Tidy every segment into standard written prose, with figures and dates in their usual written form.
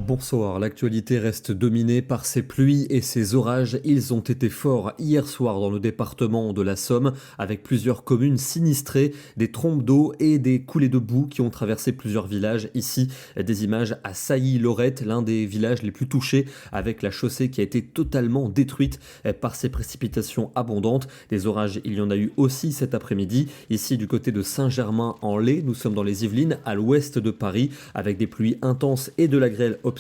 Bonsoir, l'actualité reste dominée par ces pluies et ces orages. Ils ont été forts hier soir dans le département de la Somme, avec plusieurs communes sinistrées, des trompes d'eau et des coulées de boue qui ont traversé plusieurs villages. Ici, des images à Sailly-Lorette, l'un des villages les plus touchés, avec la chaussée qui a été totalement détruite par ces précipitations abondantes. Des orages, il y en a eu aussi cet après-midi. Ici, du côté de Saint-Germain-en-Laye, nous sommes dans les Yvelines, à l'ouest de Paris, avec des pluies intenses et de la grêle observé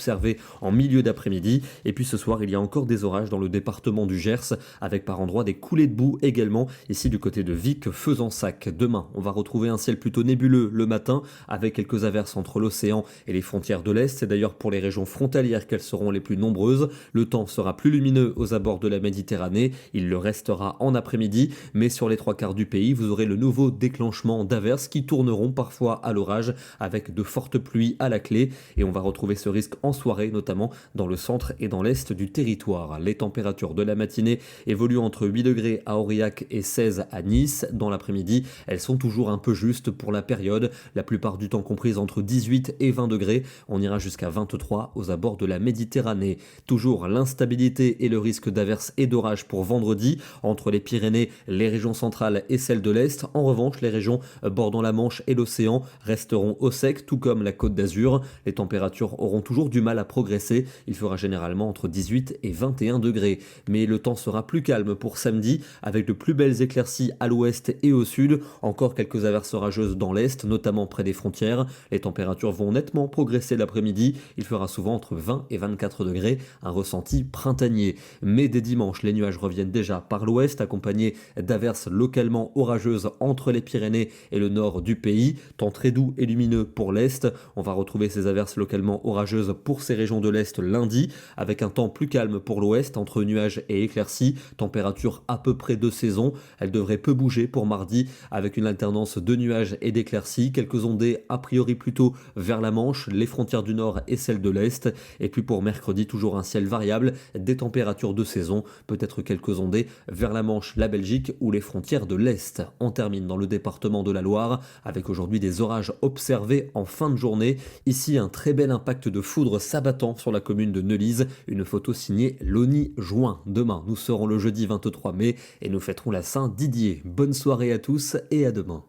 en milieu d'après-midi. Et puis ce soir, il y a encore des orages dans le département du Gers, avec par endroits des coulées de boue également, ici du côté de Vic, Fezensac. Demain, on va retrouver un ciel plutôt nébuleux le matin, avec quelques averses entre l'océan et les frontières de l'Est. C'est d'ailleurs pour les régions frontalières qu'elles seront les plus nombreuses. Le temps sera plus lumineux aux abords de la Méditerranée, il le restera en après-midi, mais sur les trois quarts du pays, vous aurez le nouveau déclenchement d'averses qui tourneront parfois à l'orage, avec de fortes pluies à la clé, et on va retrouver ce risque en soirée, notamment dans le centre et dans l'est du territoire. Les températures de la matinée évoluent entre 8 degrés à Aurillac et 16 à Nice. Dans l'après-midi, elles sont toujours un peu justes pour la période, la plupart du temps comprises entre 18 et 20 degrés. On ira jusqu'à 23 aux abords de la Méditerranée. Toujours l'instabilité et le risque d'averses et d'orages pour vendredi entre les Pyrénées, les régions centrales et celles de l'Est. En revanche, les régions bordant la Manche et l'océan resteront au sec, tout comme la Côte d'Azur. Les températures auront toujours du mal à progresser. Il fera généralement entre 18 et 21 degrés. Mais le temps sera plus calme pour samedi, avec de plus belles éclaircies à l'ouest et au sud. Encore quelques averses orageuses dans l'est, notamment près des frontières. Les températures vont nettement progresser l'après-midi. Il fera souvent entre 20 et 24 degrés, un ressenti printanier. Mais dès dimanche, les nuages reviennent déjà par l'ouest, accompagnés d'averses localement orageuses entre les Pyrénées et le nord du pays. Temps très doux et lumineux pour l'est. On va retrouver ces averses localement orageuses pour ces régions de l'Est lundi, avec un temps plus calme pour l'Ouest, entre nuages et éclaircies, température à peu près de saison. Elle devrait peu bouger pour mardi, avec une alternance de nuages et d'éclaircies, quelques ondées a priori plutôt vers la Manche, les frontières du Nord et celles de l'Est. Et puis pour mercredi, toujours un ciel variable, des températures de saison, peut-être quelques ondées vers la Manche, la Belgique ou les frontières de l'Est. On termine dans le département de la Loire, avec aujourd'hui des orages observés en fin de journée. Ici, un très bel impact de foudre s'abattant sur la commune de Neulise, une photo signée Loni Join. Demain, nous serons le jeudi 23 mai et nous fêterons la Saint-Didier. Bonne soirée à tous et à demain.